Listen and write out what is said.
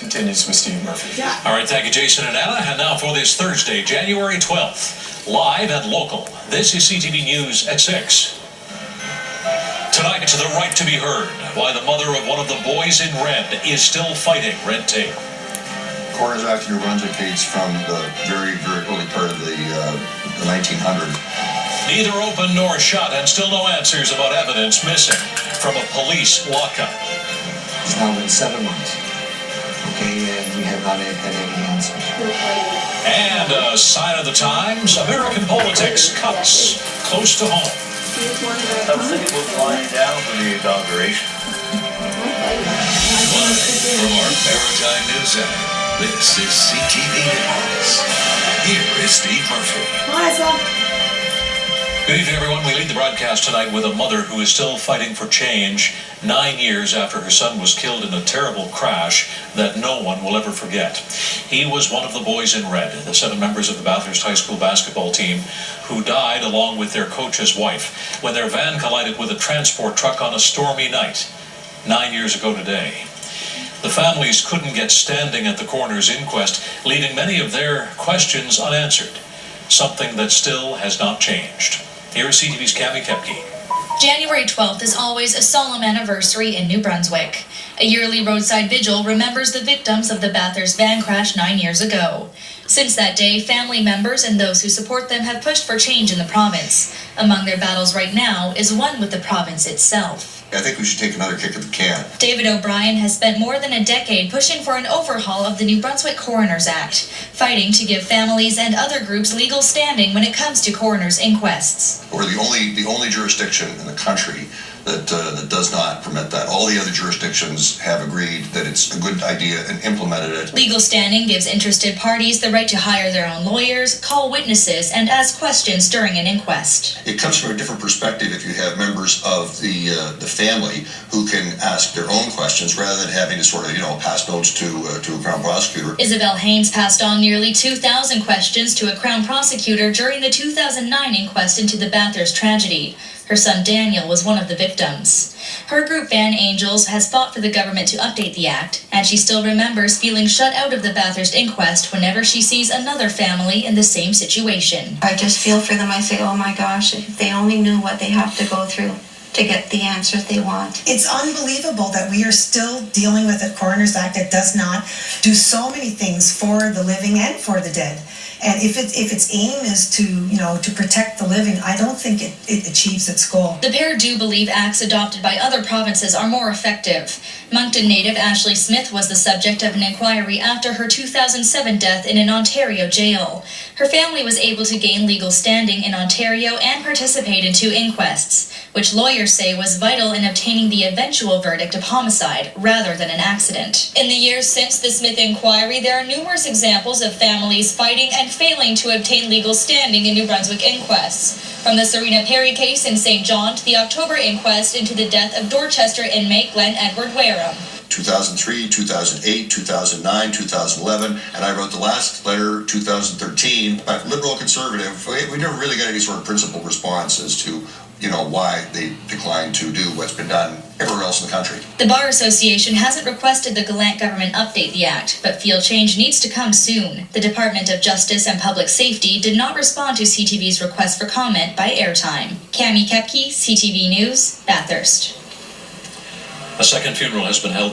Continues with Steve Murphy. Yeah. All right, thank you, Jason and Anna. And now for this Thursday, January 12th, live and local. This is CTV News at 6. Tonight, it's the right to be heard. Why the mother of one of the boys in red is still fighting red tape. Coroner Act in New Brunswick dates from the very, very early part of the 1900s. Neither open nor shut, and still no answers about evidence missing from a police lockup. It's now been 7 months. Okay, and we have not had any answers. And a sign of the times, American politics cuts close to home. I was thinking about flying down for the inauguration. Live from our Maritime News Center, this is CTV News. Here is Steve Murphy. Good evening, everyone. We lead the broadcast tonight with a mother who is still fighting for change 9 years after her son was killed in a terrible crash that no one will ever forget. He was one of the boys in red, the 7 members of the Bathurst High School basketball team who died along with their coach's wife when their van collided with a transport truck on a stormy night 9 years ago today. The families couldn't get standing at the coroner's inquest, leaving many of their questions unanswered, something that still has not changed. Here is CTV's Cami Kepke. January 12th is always a solemn anniversary in New Brunswick. A yearly roadside vigil remembers the victims of the Bathurst van crash 9 years ago. Since that day, family members and those who support them have pushed for change in the province. Among their battles right now is one with the province itself. I think we should take another kick at the can. David O'Brien has spent more than a decade pushing for an overhaul of the New Brunswick Coroners Act, fighting to give families and other groups legal standing when it comes to coroners' inquests. We're the only jurisdiction in the country that does not permit that. All the other jurisdictions have agreed that it's a good idea and implemented it. Legal standing gives interested parties the right to hire their own lawyers, call witnesses, and ask questions during an inquest. It comes from a different perspective if you have members of the family who can ask their own questions rather than having to sort of, pass notes to a Crown prosecutor. Isabel Haynes passed on nearly 2,000 questions to a Crown prosecutor during the 2009 inquest into the Bathurst tragedy. Her son Daniel was one of the victims. Her group Van Angels has fought for the government to update the act, and she still remembers feeling shut out of the Bathurst inquest whenever she sees another family in the same situation. I just feel for them. I say, oh my gosh, if they only knew what they have to go through to get the answers they want. It's unbelievable that we are still dealing with a Coroner's Act that does not do so many things for the living and for the dead. And if its aim is to protect the living, I don't think it achieves its goal. The pair do believe acts adopted by other provinces are more effective. Moncton native Ashley Smith was the subject of an inquiry after her 2007 death in an Ontario jail. Her family was able to gain legal standing in Ontario and participate in 2 inquests, which lawyers say was vital in obtaining the eventual verdict of homicide rather than an accident. In the years since the Smith inquiry, there are numerous examples of families fighting and failing to obtain legal standing in New Brunswick inquests. From the Serena Perry case in St. John to the October inquest into the death of Dorchester inmate Glenn Edward Wareham. 2003, 2008, 2009, 2011, and I wrote the last letter, 2013. But liberal conservative, we never really got any sort of principled response as to why they declined to do what's been done everywhere else in the country. The Bar Association hasn't requested the Gallant government update the act, but feel change needs to come soon. The Department of Justice and Public Safety did not respond to CTV's request for comment by airtime. Cami Kepke, CTV News, Bathurst. A second funeral has been held.